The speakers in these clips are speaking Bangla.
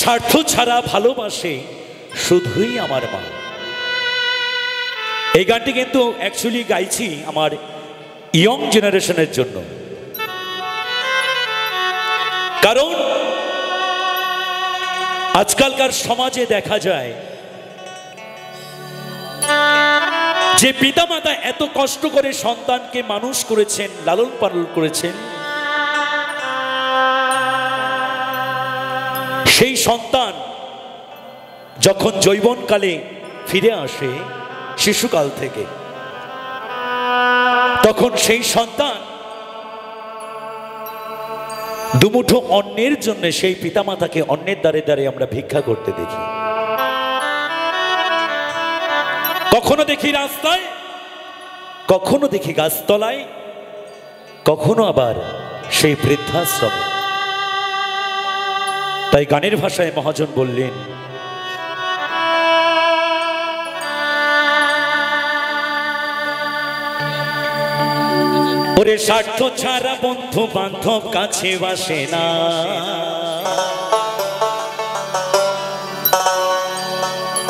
স্বার্থ ছাড়া ভালোবাসে শুধুই আমার মা। এই গানটি কিন্তু অ্যাকচুয়ালি গাইছি আমার ইয়ং জেনারেশনের জন্য, কারণ আজকালকার সমাজে দেখা যায় যে পিতামাতা এত কষ্ট করে সন্তানকে মানুষ করেছেন, লালন পালন করেছেন, সেই সন্তান যখন যৌবনকালে ফিরে আসে শিশুকাল থেকে, তখন সেই সন্তান দুমুঠো অন্যের জন্য সেই পিতামাতাকে অন্যের দ্বারে দ্বারে আমরা ভিক্ষা করতে দেখি। কখনো দেখি রাস্তায়, কখনো দেখি গাছতলায়, কখনো আবার সেই বৃদ্ধাশ্রমে। তাই গানের ভাষায় মহাজন বললেন, ওরে স্বার্থ ছাড়া বন্ধু বান্ধব কাছে বাসে না,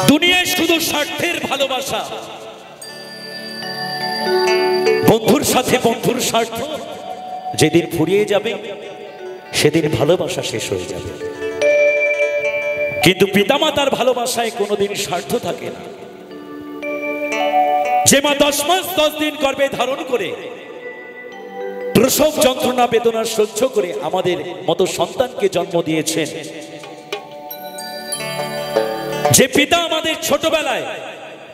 দুনিয়ায় শুধু স্বার্থের ভালোবাসা। বন্ধুর সাথে বন্ধুর স্বার্থ যেদিন ফুরিয়ে যাবে সেদিন ভালোবাসা শেষ হয়ে যাবে, কিন্তু পিতামাতার ভালোবাসায় কোনোদিন স্বার্থ থাকে না। যে মা 10 মাস 10 দিন গর্ভে ধারণ করে প্রসব যন্ত্রণা বেদনা সহ্য করে আমাদের মতো সন্তানকে জন্ম দিয়েছেন, যে পিতা আমাদের ছোটবেলায়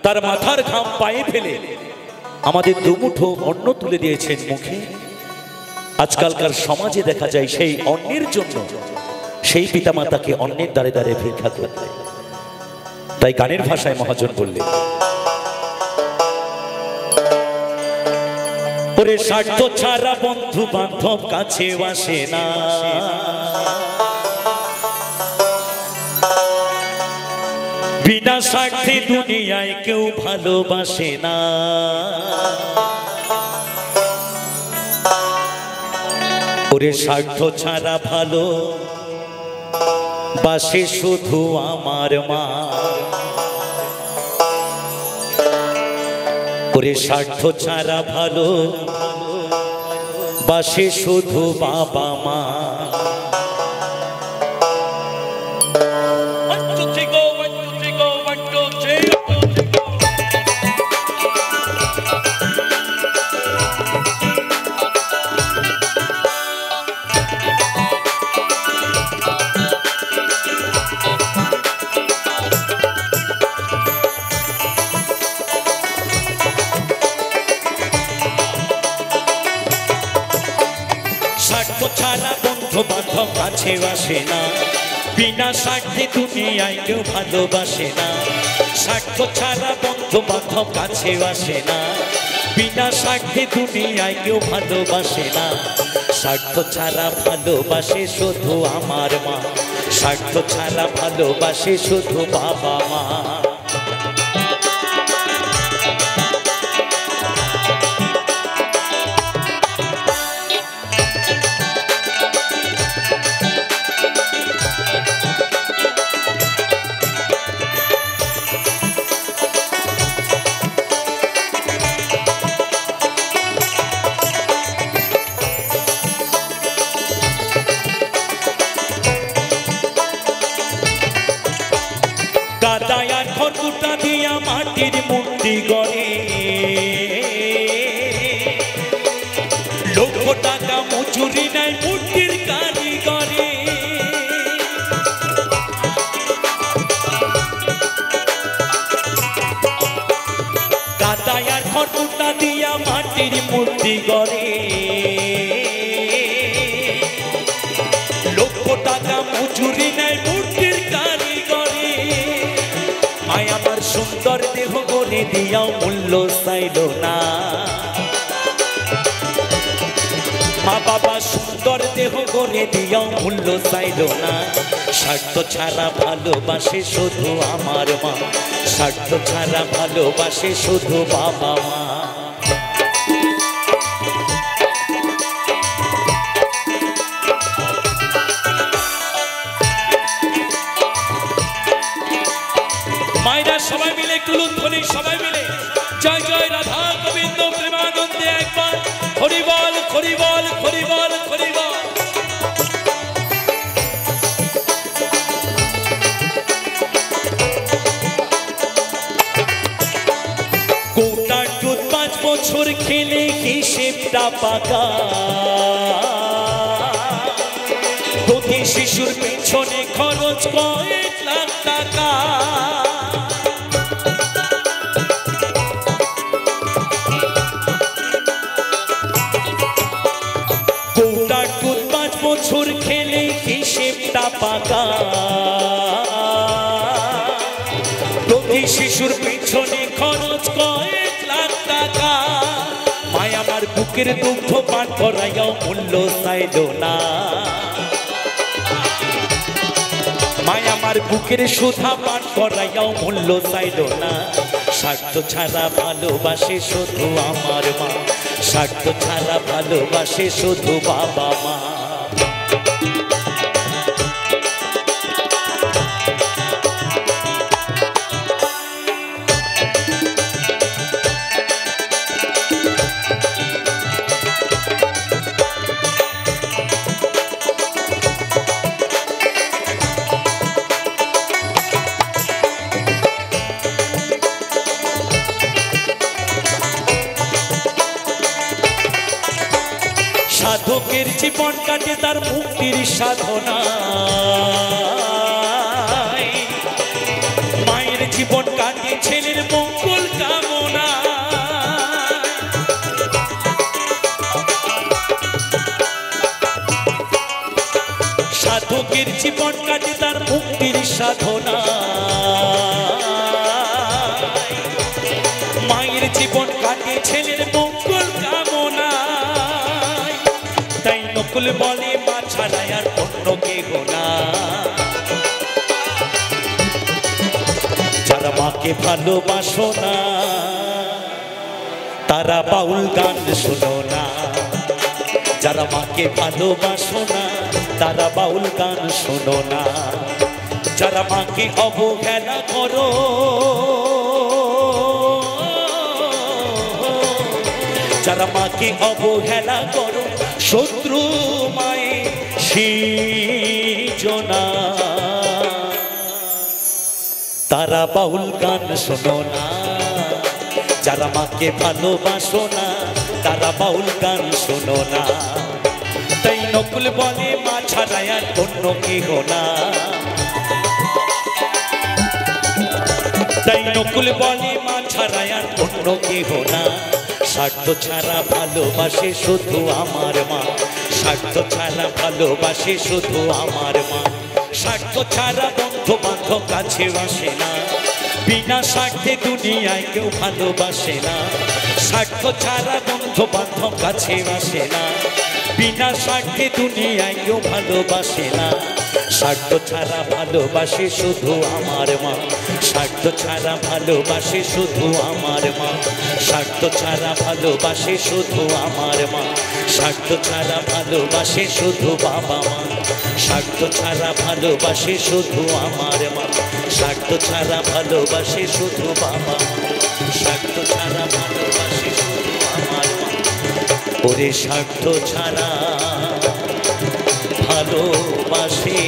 তার মাথার ঘাম পায়ে ফেলে আমাদের দুমুঠো অন্ন তুলে দিয়েছেন মুখে, আজকালকার সমাজে দেখা যায় সেই অন্যের জন্য সেই পিতামাতাকে অন্যের দ্বারে দ্বারে ভিক্ষা করতে। তাই গানের ভাষায় মহাজন বললেন, ওরে স্বার্থ ছাড়া বন্ধু বান্ধব কাছে আসে না, বিনা স্বার্থে দুনিয়ায় কেউ ভালোবাসে না। ওরে স্বার্থ ছাড়া ভালো বাসে শুধু আমার মা, ওরে স্বার্থ ছাড়া ভালো বাসে শুধু বাবা মা। স্বার্থ ছাড়া বন্ধু বান্ধব কাছে আসে না, বিনা স্বার্থে দুনিয়ায় কেউ ভালোবাসে না। স্বার্থ ছাড়া বন্ধু বান্ধব কাছে আসে না, বিনা স্বার্থে দুনিয়ায় কেউ ভালোবাসে না। স্বার্থ ছাড়া ভালোবাসে শুধু আমার মা, স্বার্থ ছাড়া ভালোবাসে শুধু বাবা মা। কাদায়ার খড়কুটা দিয়া মাটির মূর্তি গড়ে, লক্ষ টাকা মজুরি নাই মূর্তির কারিগরে। কাদায়ার খড়কুটা দিয়া মাটির মূর্তি গড়ে, লক্ষ টাকা মজুরি নাই মূর্তির কারিগরে। মায় আমার সুন্দর দেহ গড়ে দিয়াও মূল্য চাইল না, মা বাবা সুন্দর দেহ গড়ে দিয়াও মূল্য চাইল না। স্বার্থ ছাড়া ভালোবাসে শুধু আমার মা, স্বার্থ ছাড়া ভালোবাসে শুধু বাবা মা। সবাই মিলে জয় জয় রাধা গোবিন্দ প্রেমানন্দে একবার হরি বল হরি বল হরি বল হরি বল। গোটা দুধ 5 বছর খেলে হিসেবটা পাকা, প্রতি শিশুর পেছনে খরচ কয়েক লাখ টাকা। গোটা দুধ 5 বছর খেলে হিসেবটা পাকা, প্রতি শিশুর পেছনে খরচ কয়েক লাখ টাকা। মায় আমার বুকের দুগ্ধ পান করাইয়াও মূল্য চাইল না, মায় আমার বুকের সুধা পান করাইয়াও মূল্য চাইল না। স্বার্থ ছাড়া ভালোবাসে শুধু আমার মা, স্বার্থ ছাড়া ভালোবাসে শুধু বাবা মা। সাধকের জীবন কাটে তার মুক্তির সাধনা, মায়ের জীবন কাটে ছেলের মঙ্গল কামনা। সাধকের জীবন কাটে তার মুক্তির সাধনা, মায়ের জীবন কাটে ছেলের মঙ্গল কামনা। তাই নকুল বলে মা ছাড়া আর অন্য কেহ না। যারা মাকে ভালোবাসো না তারা বাউল গান শোনো না, যারা মাকে ভালোবাসো না তারা বাউল গান শোনো না। যারা মাকে অবহেলা করো, যারা মাকে অবহেলা করো, শত্রু মায়ে সৃজনা, তারা বাউল গান শোনো না। যারা মাকে ভালোবাসো না তারা বাউল গান শোনো না। তাই নকুল বলে মা ছাড়া আর অন্য কেহ না, তাই নকুল বলে মা ছাড়া আর অন্য কেহ না। স্বার্থ ছাড়া ভালোবাসে শুধু আমার মা, স্বার্থ ছাড়া ভালোবাসে শুধু আমার মা। স্বার্থ ছাড়া বন্ধু বান্ধব কাছে আসে না, বিনা স্বার্থে দুনিয়ায় কেউ ভালোবাসে না। স্বার্থ ছাড়া বন্ধু বান্ধব কাছে আসে না, বিনা স্বার্থে দুনিয়ায় কেউ ভালোবাসে না। স্বার্থ ছাড়া ভালোবাসে শুধু আমার মা, স্বার্থ ছাড়া ভালোবাসে শুধু আমার মা, স্বার্থ ছাড়া ভালোবাসে শুধু আমার মা, স্বার্থ ছাড়া ভালোবাসে শুধু বাবা মা, স্বার্থ ছাড়া ভালোবাসে শুধু আমার মা, স্বার্থ ছাড়া ভালোবাসে শুধু বাবা মা, স্বার্থ ছাড়া ভালোবাসে শুধু আমার মা। ওরে স্বার্থ ছাড়া ভালোবাসে